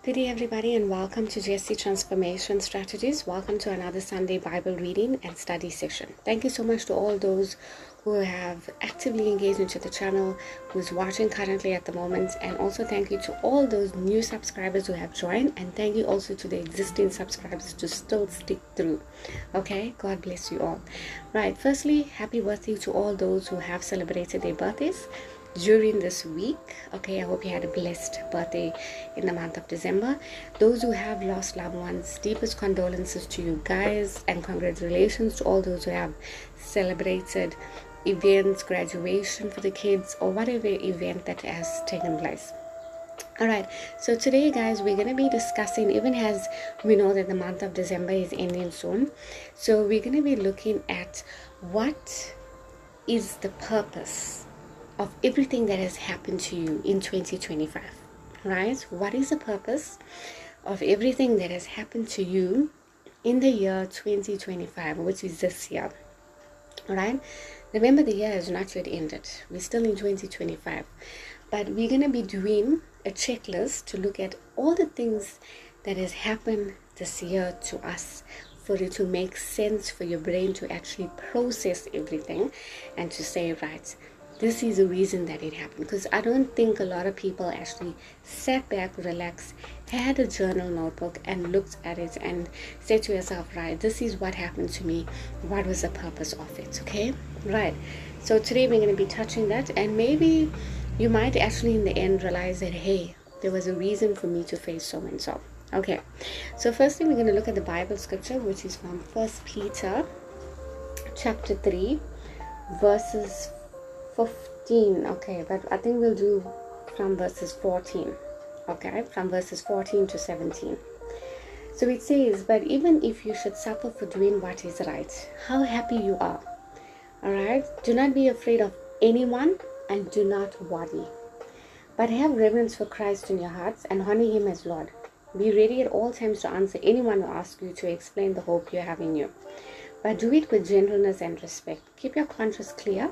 Good day, everybody, and welcome to Jesse Transformation Strategies. Welcome to another Sunday Bible reading and study session. Thank you so much to all those who have actively engaged into the channel, who's watching currently at the moment, and also thank you to all those new subscribers who have joined, and thank you also to the existing subscribers to still stick through. Okay, God bless you all. Right, firstly, happy birthday to all those who have celebrated their birthdays during this week. Okay, I hope you had a blessed birthday in the month of December. Those who have lost loved ones, deepest condolences to you guys, and congratulations to all those who have celebrated events, graduation for the kids, or whatever event that has taken place. All right, so today, guys, we're going to be discussing, even as we know that the month of December is ending soon, so we're going to be looking at what is the purpose of everything that has happened to you in 2025, right? What is the purpose of everything that has happened to you in the year 2025, which is this year? All right, remember, the year has not yet ended. We're still in 2025, but we're going to be doing a checklist to look at all the things that has happened this year to us, for it to make sense for your brain to actually process everything and to say, right, this is the reason that it happened. Because I don't think a lot of people actually sat back, relaxed, had a journal notebook and looked at it and said to yourself, right, this is what happened to me. What was the purpose of it? Okay, right. So today we're going to be touching that, and maybe you might actually in the end realize that, hey, there was a reason for me to face so and so. Okay, so firstly we're going to look at the Bible scripture, which is from 1 Peter chapter 3 verses 15. Okay, but I think we'll do from verses 14. Okay, from verses 14 to 17. So it says, but even if you should suffer for doing what is right, how happy you are. All right, do not be afraid of anyone and do not worry, but have reverence for Christ in your hearts and honor him as Lord. Be ready at all times to answer anyone who asks you to explain the hope you have in you, but do it with gentleness and respect. Keep your conscience clear,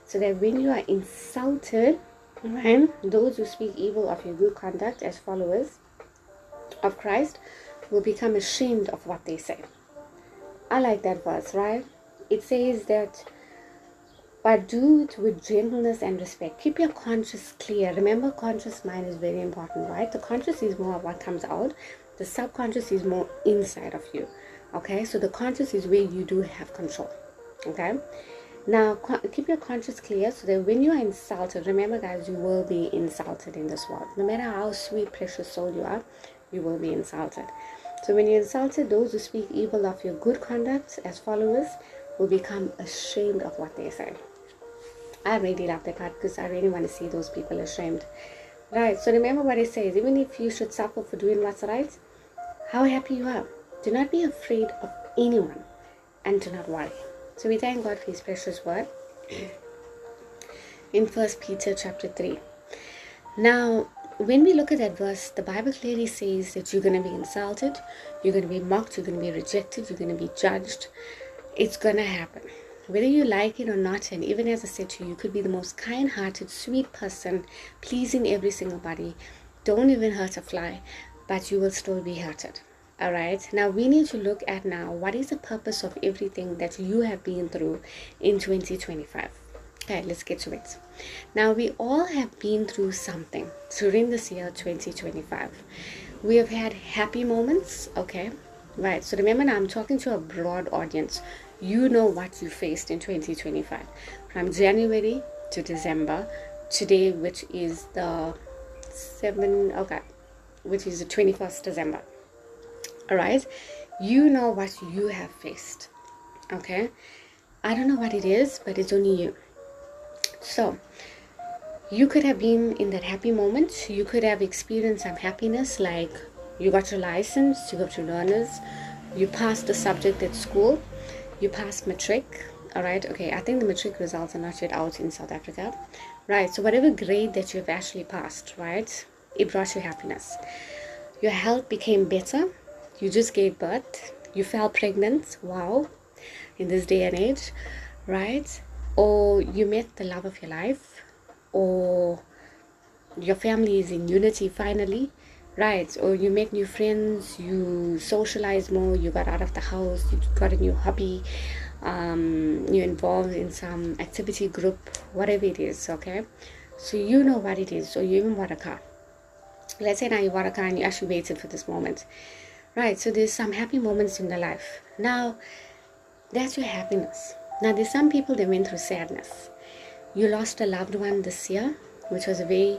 so that when you are insulted, right, those who speak evil of your good conduct as followers of Christ will become ashamed of what they say. I like that verse, right? It says that, but do it with gentleness and respect. Keep your conscience clear. Remember, conscious mind is very important, right? The conscious is more of what comes out. The subconscious is more inside of you. Okay, so the conscious is where you do have control. Okay, now keep your conscience clear, so that when you are insulted, remember, guys, you will be insulted in this world. No matter how sweet, precious soul you are, you will be insulted. So when you're insulted, those who speak evil of your good conduct as followers will become ashamed of what they say. I really love that part, because I really want to see those people ashamed. Right, so remember what it says, even if you should suffer for doing what's right, how happy you are. Do not be afraid of anyone and do not worry. So we thank God for his precious word in 1 Peter chapter 3. Now, when we look at that verse, the Bible clearly says that you're going to be insulted, you're going to be mocked, you're going to be rejected, you're going to be judged. It's going to happen, whether you like it or not. And even as I said to you, you could be the most kind-hearted, sweet person, pleasing every single body, don't even hurt a fly, but you will still be hurted. All right, now we need to look at now, what is the purpose of everything that you have been through in 2025. Okay, let's get to it. Now, we all have been through something during this year 2025. We have had happy moments. Okay, right, so remember, now I'm talking to a broad audience. You know what you faced in 2025 from January to December today, which is the 21st December. All right, you know what you have faced. Okay, I don't know what it is, but it's only you. So you could have been in that happy moment. You could have experienced some happiness, like you got your license, you got your learners, you passed the subject at school, you passed matric. All right, okay, I think the matric results are not yet out in South Africa. Right, so whatever grade that you've actually passed, right, it brought you happiness. Your health became better. You just gave birth, you fell pregnant, wow, in this day and age, right? Or you met the love of your life, or your family is in unity finally, right? Or you make new friends, you socialize more, you got out of the house, you got a new hobby, you're involved in some activity group, whatever it is, okay? So you know what it is. So you even bought a car. Let's say now you bought a car and you actually waited for this moment, right? So there's some happy moments in the life. Now, that's your happiness. Now, there's some people that went through sadness. You lost a loved one this year, which was a very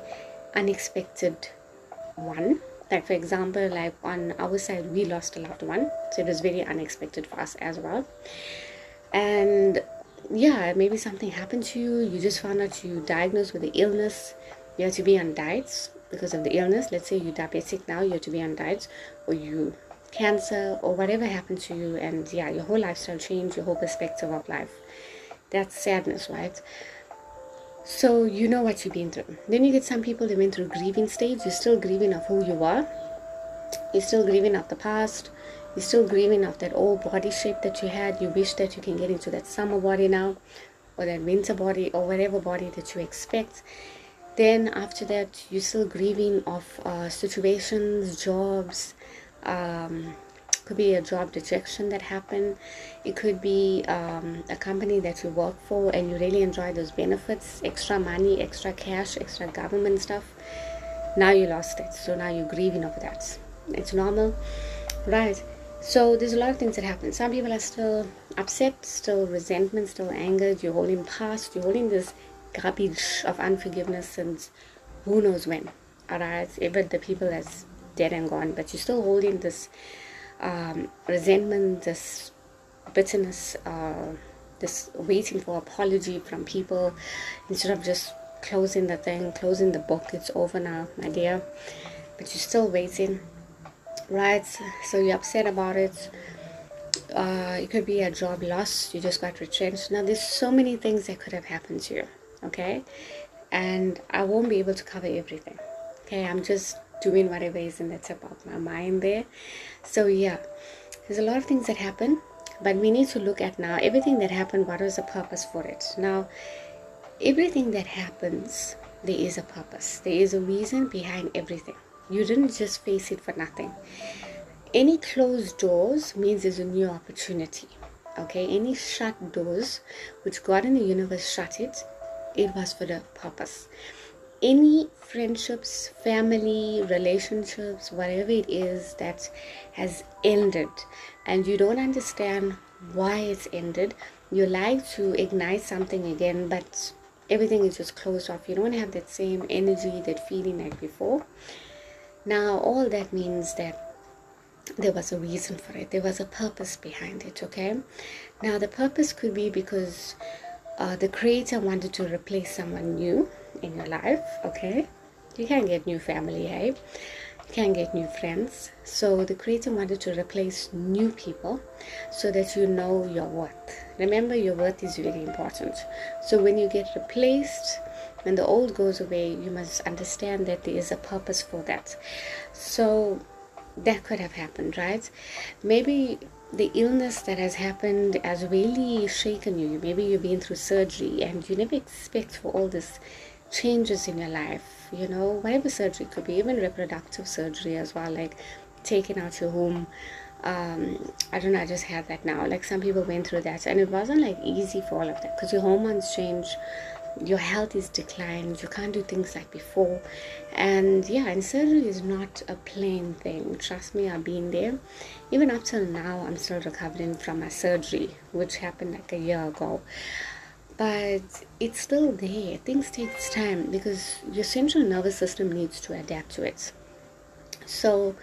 unexpected one. Like, for example, like on our side, we lost a loved one. So it was very unexpected for us as well. And yeah, maybe something happened to you. You just found out you diagnosed with the illness. You have to be on diets because of the illness. Let's say you're diabetic now, you have to be on diets, or you cancer, or whatever happened to you, and yeah, your whole lifestyle changed, your whole perspective of life. That's sadness, right? So you know what you've been through. Then you get some people that went through grieving stage. You're still grieving of who you are. You're still grieving of the past. You're still grieving of that old body shape that you had. You wish that you can get into that summer body now, or that winter body, or whatever body that you expect. Then after that, you're still grieving of situations, jobs. Could be a job rejection that happened. It could be a company that you work for and you really enjoy those benefits, extra money, extra cash, extra government stuff. Now you lost it, so now you're grieving over that. It's normal, right? So there's a lot of things that happen. Some people are still upset, still resentment, still angered. You're holding past, you're holding this garbage of unforgiveness since who knows when. Alright, even the people that's dead and gone, but you're still holding this resentment, this bitterness, this waiting for apology from people instead of just closing the thing, closing the book. It's over now, my dear, but you're still waiting, right? So you're upset about it. It could be a job loss, you just got retrenched. Now there's so many things that could have happened to you, okay? And I won't be able to cover everything, okay? I'm just doing whatever is in the tip of my mind there. So yeah, there's a lot of things that happen, but we need to look at now everything that happened, what was the purpose for it. Now everything that happens, there is a purpose, there is a reason behind everything. You didn't just face it for nothing. Any closed doors means there's a new opportunity, okay? Any shut doors which God in the universe shut it was for the purpose. Any friendships, family, relationships, whatever it is that has ended and you don't understand why it's ended, you like to ignite something again, but everything is just closed off. You don't have that same energy, that feeling like before. Now all that means that there was a reason for it, there was a purpose behind it, okay? Now the purpose could be because the creator wanted to replace someone new in your life, okay? You can't get new family, hey? You can't get new friends. So the creator wanted to replace new people so that you know your worth. Remember, your worth is really important. So when you get replaced, when the old goes away, you must understand that there is a purpose for that. So that could have happened, right? Maybe the illness that has happened has really shaken you. Maybe you've been through surgery and you never expect for all this changes in your life, you know, whatever surgery. Could be even reproductive surgery as well, like taking out your womb. I don't know, I just had that now. Like some people went through that and it wasn't like easy for all of that because your hormones change, your health is declined, you can't do things like before. And yeah, and surgery is not a plain thing. Trust me, I've been there. Even up till now, I'm still recovering from my surgery, which happened like a year ago. But it's still there. Things take time because your central nervous system needs to adapt to it. So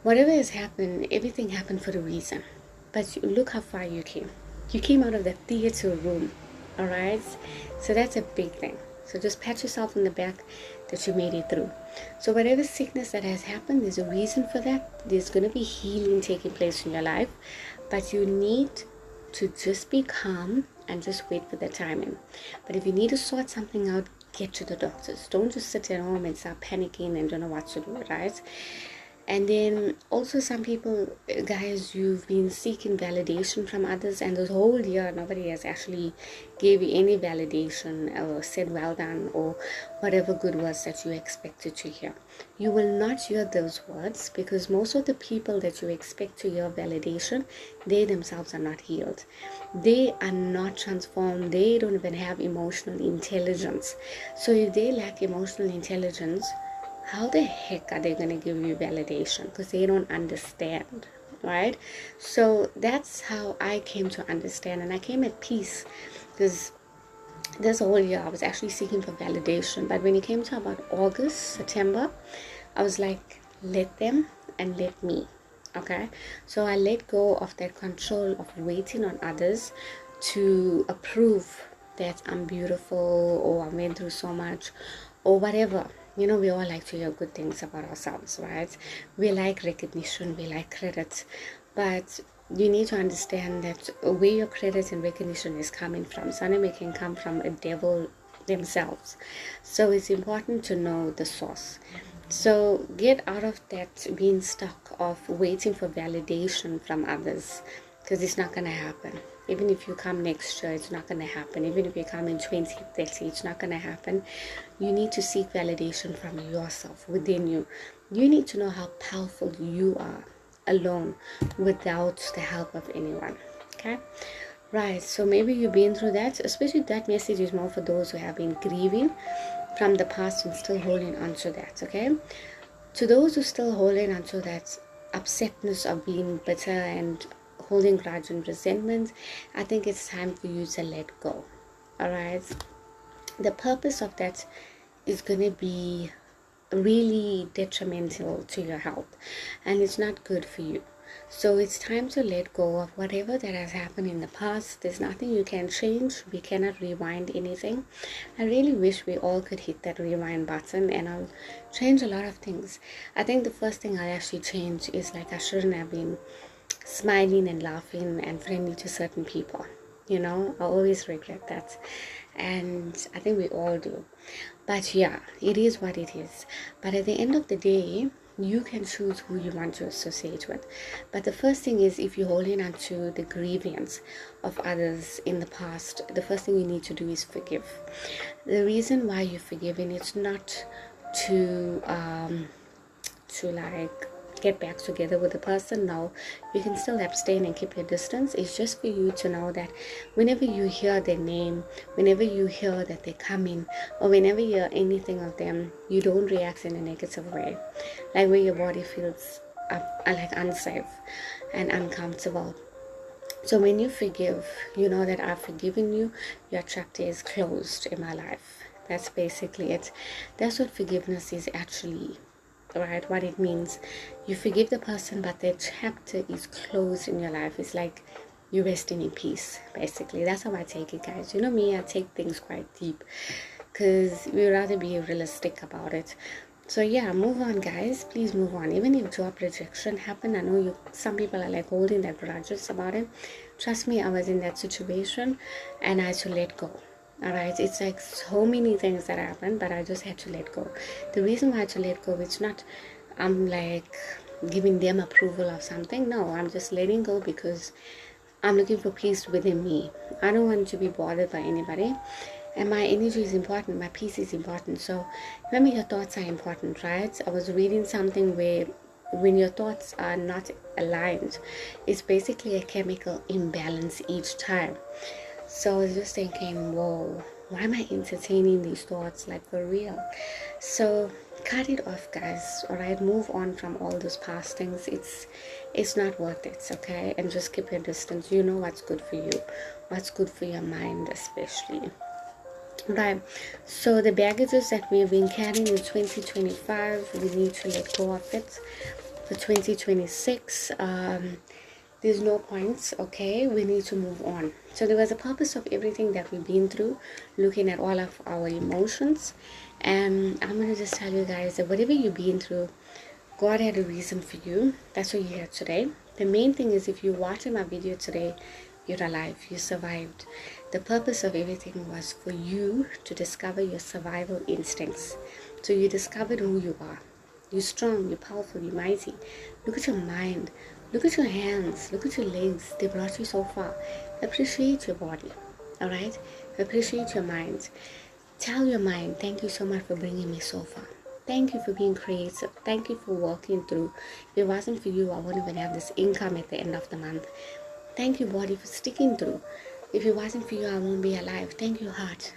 whatever has happened, everything happened for a reason. But look how far you came. You came out of the theater room, all right? So that's a big thing. So just pat yourself on the back that you made it through. So whatever sickness that has happened, there's a reason for that. There's going to be healing taking place in your life. But you need to just be calm and just wait for the timing. But if you need to sort something out, get to the doctors. Don't just sit at home and start panicking and don't know what to do, right? And then also some people, guys, you've been seeking validation from others, and this whole year nobody has actually gave you any validation or said well done or whatever good words that you expected to hear. You will not hear those words because most of the people that you expect to hear validation, they themselves are not healed. They are not transformed. They don't even have emotional intelligence. So if they lack emotional intelligence, how the heck are they going to give you validation? Because they don't understand, right? So that's how I came to understand, and I came at peace because this whole year I was actually seeking for validation. But when it came to about August, September, I was like, let them and let me. Okay, so I let go of that control of waiting on others to approve that I'm beautiful or I went through so much or whatever. You know, we all like to hear good things about ourselves, right? We like recognition, we like credit, but you need to understand that where your credit and recognition is coming from, some of it can come from a devil themselves. So it's important to know the source. So get out of that being stuck of waiting for validation from others, because it's not going to happen. Even if you come next year, it's not going to happen. Even if you come in 2030, it's not going to happen. You need to seek validation from yourself, within you. You need to know how powerful you are alone without the help of anyone. Okay? Right, so maybe you've been through that. Especially that message is more for those who have been grieving from the past and still holding on to that. Okay? To those who still holding on to that upsetness of being bitter and holding grudge and resentment, I think it's time for you to let go. All right, the purpose of that is going to be really detrimental to your health, and it's not good for you. So it's time to let go of whatever that has happened in the past. There's nothing you can change. We cannot rewind anything. I really wish we all could hit that rewind button and I'll change a lot of things. I think the first thing I'll actually change is, like, I shouldn't have been smiling and laughing and friendly to certain people. You know, I always regret that. And I think we all do. But yeah, it is what it is. But at the end of the day, you can choose who you want to associate with. But the first thing is, if you're holding on to the grievance of others in the past, the first thing you need to do is forgive. The reason why you're forgiving, it's not to like get back together with the person. No, you can still abstain and keep your distance. It's just for you to know that whenever you hear their name, whenever you hear that they're coming, or whenever you hear anything of them, you don't react in a negative way, like where your body feels like unsafe and uncomfortable. So when you forgive, you know that I've forgiven you, your chapter is closed in my life. That's basically it. That's what forgiveness is actually. Right, what it means. You forgive the person, but their chapter is closed in your life. It's like you're resting in peace, basically. That's how I take it, guys. You know me, I take things quite deep because we rather be realistic about it. So yeah, move on, guys. Please move on. Even if job rejection happened, I know some people are like holding their grudges about it. Trust me, I was in that situation and I had to let go. Alright, it's like so many things that happened, but I just had to let go. The reason why I had to let go, it's not I'm like giving them approval of something. No, I'm just letting go because I'm looking for peace within me. I don't want to be bothered by anybody, and my energy is important, my peace is important. So remember, your thoughts are important, right? I was reading something where when your thoughts are not aligned, it's basically a chemical imbalance each time. So I was just thinking, whoa, why am I entertaining these thoughts, like, for real? So cut it off, guys. All right, move on from all those past things. It's not worth it, okay? And just keep your distance. You know what's good for you, what's good for your mind, especially. Right. So the baggages that we've been carrying in 2025, we need to let go of it. For 2026, there's no points, okay? We need to move on. So there was a purpose of everything that we've been through, looking at all of our emotions. And I'm going to just tell you guys that whatever you've been through, God had a reason for you. That's why you're here today. The main thing is, if you're watching my video today, you're alive, you survived. The purpose of everything was for you to discover your survival instincts. So you discovered who you are. You're strong, you're powerful, you're mighty. Look at your mind. Look at your hands. Look at your legs. They brought you so far. Appreciate your body. Alright? Appreciate your mind. Tell your mind, thank you so much for bringing me so far. Thank you for being creative. Thank you for walking through. If it wasn't for you, I wouldn't even have this income at the end of the month. Thank you, body, for sticking through. If it wasn't for you, I won't be alive. Thank you, heart.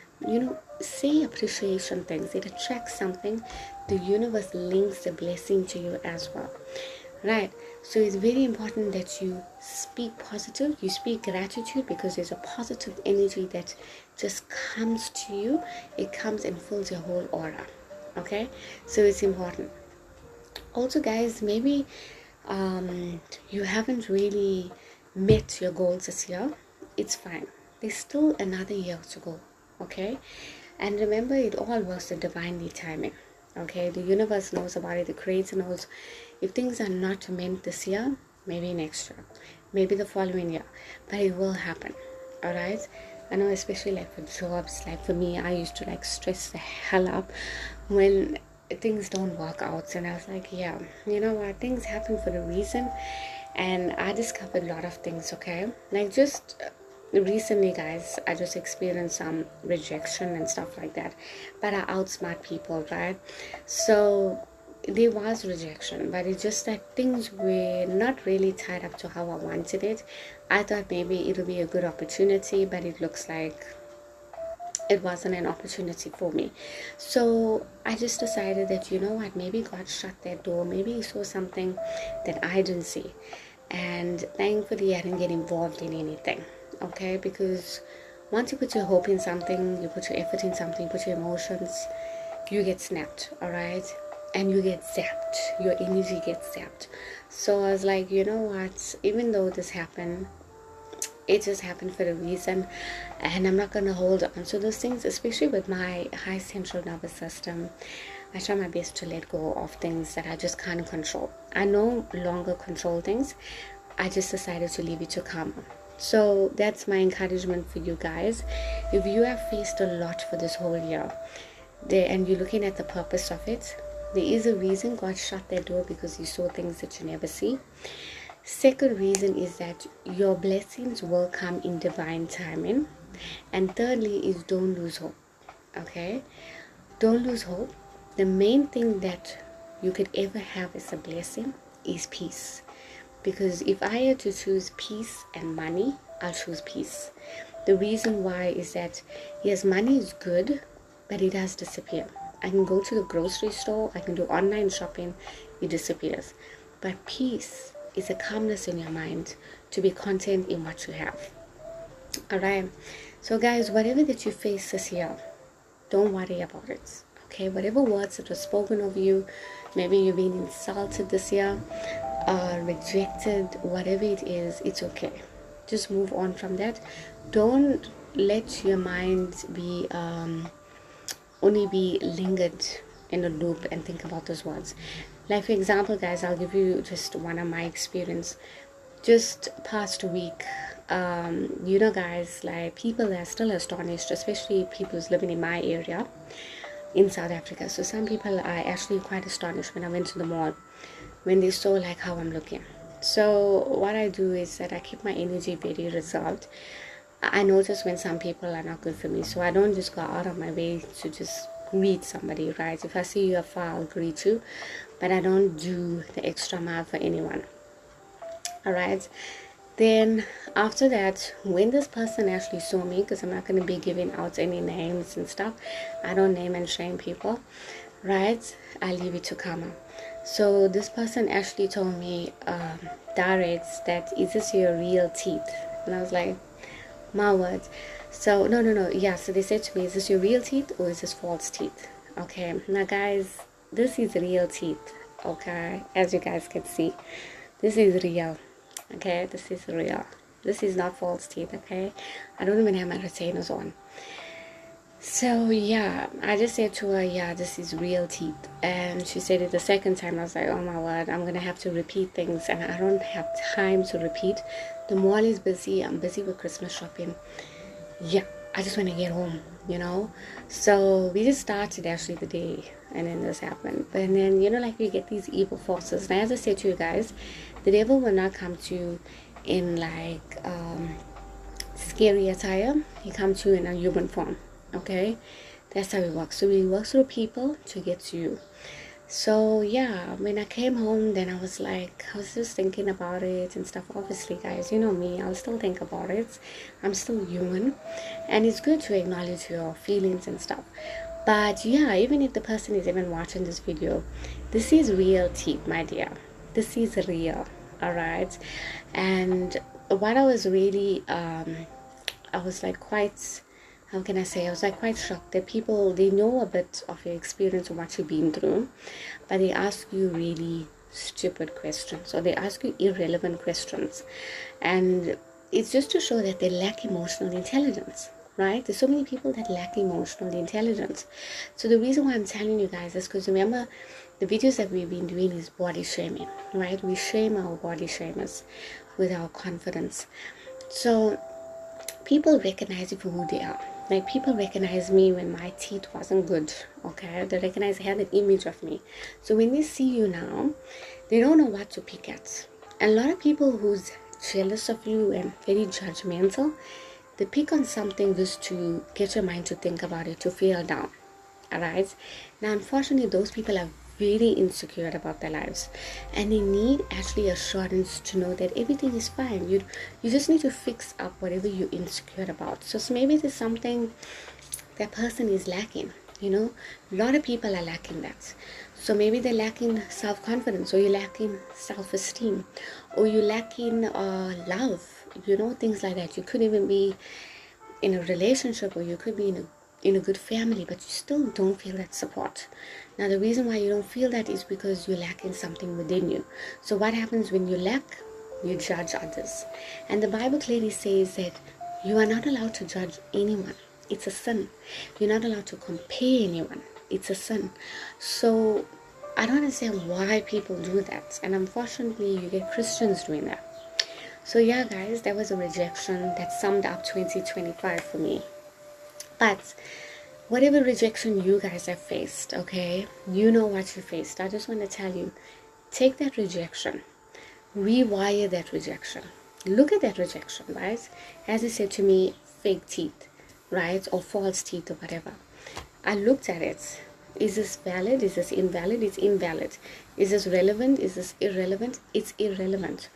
Say appreciation things. It attracts something. The universe links the blessing to you as well. Right? So it's very important that you speak positive. You speak gratitude, because there's a positive energy that just comes to you. It comes and fills your whole aura. Okay? So it's important. Also, guys, maybe you haven't really met your goals this year. It's fine. There's still another year to go. Okay? And remember, it all works with divinely timing. Okay? The universe knows about it. The creator knows. If things are not meant this year, maybe next year, maybe the following year, but it will happen. Alright? I know, especially like for jobs, like for me, I used to like stress the hell up when things don't work out. And I was like, yeah, you know what, things happen for a reason. And I discovered a lot of things. Okay? Like just recently, guys, I just experienced some rejection and stuff like that, but I outsmart people, right? So there was rejection, but it's just that things were not really tied up to how I wanted it. I thought maybe it'll be a good opportunity, but it looks like it wasn't an opportunity for me. So I just decided that, you know what, maybe God shut that door. Maybe he saw something that I didn't see. And thankfully I didn't get involved in anything. Okay? Because once you put your hope in something, you put your effort in something, you put your emotions, you get snapped. Alright? And you get zapped. Your energy gets zapped. So I was like, you know what, even though this happened, it just happened for a reason, and I'm not going to hold on to those things, especially with my high central nervous system. I try my best to let go of things that I just can't control. I no longer control things. I just decided to leave it to karma. So that's my encouragement for you guys. If you have faced a lot for this whole year, and you're looking at the purpose of it, there is a reason God shut that door, because you saw things that you never see. Second reason is that your blessings will come in divine timing. And thirdly is, don't lose hope. Okay? Don't lose hope. The main thing that you could ever have as a blessing is peace. Because if I had to choose peace and money, I'll choose peace. The reason why is that, yes, money is good, but it does disappear. I can go to the grocery store, I can do online shopping, it disappears. But peace is a calmness in your mind to be content in what you have. Alright? So guys, whatever that you face this year, don't worry about it. Okay? Whatever words that were spoken of you, maybe you've been insulted this year, rejected, whatever it is, it's okay. Just move on from that. Don't let your mind be only be lingered in a loop and think about those words. Like for example, guys, I'll give you just one of my experience. Just past week, guys, like people are still astonished, especially people who's living in my area in South Africa. So some people are actually quite astonished when I went to the mall, when they saw like how I'm looking. So what I do is that I keep my energy very reserved. I notice when some people are not good for me, so I don't just go out of my way to just greet somebody, right? If I see you afar, I'll greet you, but I don't do the extra mile for anyone. Alright, then after that, when this person actually saw me, because I'm not going to be giving out any names and stuff, I don't name and shame people, right? I leave it to karma. So this person actually told me direct that, is this your real teeth? And I was like, my words. So no, yeah, so they said to me, is this your real teeth or is this false teeth? Okay, now guys, this is real teeth. Okay, as you guys can see, this is real. Okay, this is real. This is not false teeth. Okay, I don't even have my retainers on. So yeah, I just said to her, yeah, this is real teeth. And she said it the second time. I was like, oh my word, I'm gonna have to repeat things, and I don't have time to repeat. The mall is busy. I'm busy with Christmas shopping. Yeah, I just want to get home, So we just started actually the day and then this happened. But then, like you get these evil forces. Now, as I said to you guys, the devil will not come to you in like scary attire. He comes to you in a human form. Okay, that's how he works. So he works through people to get to you. So yeah, when I came home, then I was just thinking about it and stuff. Obviously, guys, you know me, I'll still think about it. I'm still human, and it's good to acknowledge your feelings and stuff. But yeah, even if the person is even watching this video, this is real tea, my dear. This is real, all right? And what I was really I was like quite, how can I say, I was like quite shocked that people, they know a bit of your experience of what you've been through, but they ask you really stupid questions, or they ask you irrelevant questions. And it's just to show that they lack emotional intelligence, right? There's so many people that lack emotional intelligence. So the reason why I'm telling you guys is because, remember, the videos that we've been doing is body shaming, right? We shame our body shamers with our confidence. So people recognize you for who they are. Like, people recognize me when my teeth wasn't good, okay? They recognize, they had an image of me. So when they see you now, they don't know what to pick at. And a lot of people who's jealous of you and very judgmental, they pick on something just to get your mind to think about it, to feel down, all right? Now, unfortunately, those people are very insecure about their lives, and they need actually assurance to know that everything is fine. You just need to fix up whatever you're insecure about. So maybe there's something that person is lacking. A lot of people are lacking that. So maybe they're lacking self-confidence, or you're lacking self-esteem, or you're lacking love, things like that. You could even be in a relationship, or you could be in a good family, but you still don't feel that support. Now, the reason why you don't feel that is because you're lacking something within you. So what happens when you lack? You judge others. And the Bible clearly says that you are not allowed to judge anyone. It's a sin. You're not allowed to compare anyone. It's a sin. So I don't understand why people do that. And unfortunately, you get Christians doing that. So yeah, guys, that was a rejection that summed up 2025 for me. But whatever rejection you guys have faced, okay, you know what you faced. I just want to tell you, take that rejection, rewire that rejection. Look at that rejection, right? As he said to me, fake teeth, right? Or false teeth, or whatever. I looked at it. Is this valid? Is this invalid? It's invalid. Is this relevant? Is this irrelevant? It's irrelevant.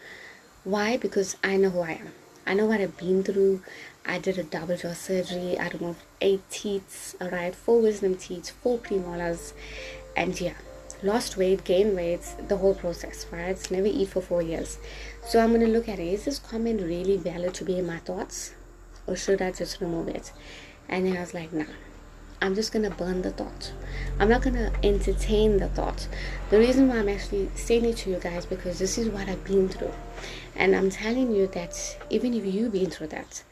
Why? Because I know who I am. I know what I've been through. I did a double jaw surgery. I removed 8 teeth, alright, 4 wisdom teeth, 4 premolars, and yeah, lost weight, gained weight, the whole process, right? Never eat for 4 years. So I'm going to look at it. Is this comment really valid to be in my thoughts, or should I just remove it? And then I was like, nah, I'm just going to burn the thought. I'm not going to entertain the thought. The reason why I'm actually saying it to you guys, because this is what I've been through. And I'm telling you that even if you've been through that,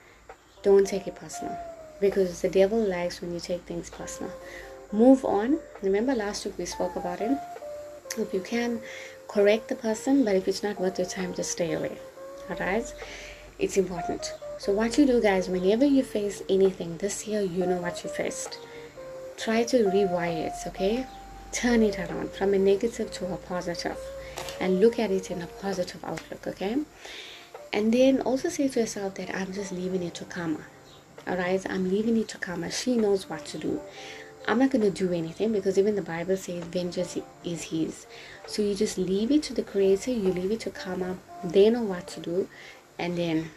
don't take it personal, because the devil likes when you take things personal. Move on. Remember last week we spoke about it. If you can, correct the person, but if it's not worth your time, just stay away. Alright? It's important. So what you do, guys, whenever you face anything this year, you know what you faced. Try to rewire it, okay? Turn it around from a negative to a positive, and look at it in a positive outlook, okay? And then also say to yourself that I'm just leaving it to karma. Alright? I'm leaving it to karma. She knows what to do. I'm not going to do anything, because even the Bible says vengeance is his. So you just leave it to the Creator. You leave it to karma. They know what to do. And then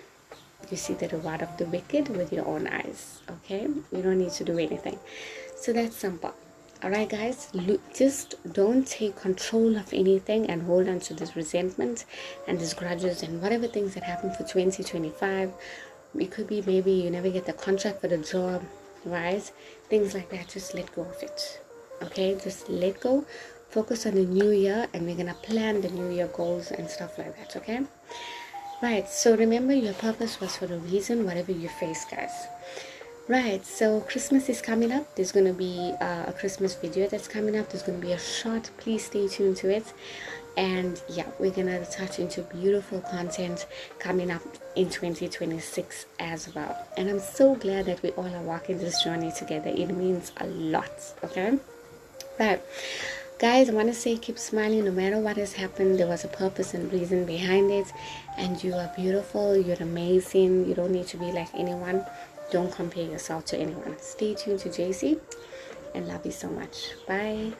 you see the reward of the wicked with your own eyes. Okay? You don't need to do anything. So that's simple. Alright, guys, just don't take control of anything and hold on to this resentment and these grudges and whatever things that happen for 2025. It could be maybe you never get the contract for the job, right? Things like that. Just let go of it. Okay, just let go. Focus on the new year, and we're gonna plan the new year goals and stuff like that. Okay, right? So remember, your purpose was for a reason, whatever you face, guys. Right, so Christmas is coming up. There's going to be a Christmas video that's coming up. There's going to be a short. Please stay tuned to it. And yeah, we're going to touch into beautiful content coming up in 2026 as well. And I'm so glad that we all are walking this journey together. It means a lot, okay? But guys, I want to say keep smiling no matter what has happened. There was a purpose and reason behind it, and you are beautiful, you're amazing. You don't need to be like anyone. Don't compare yourself to anyone. Stay tuned to JC, and love you so much. Bye.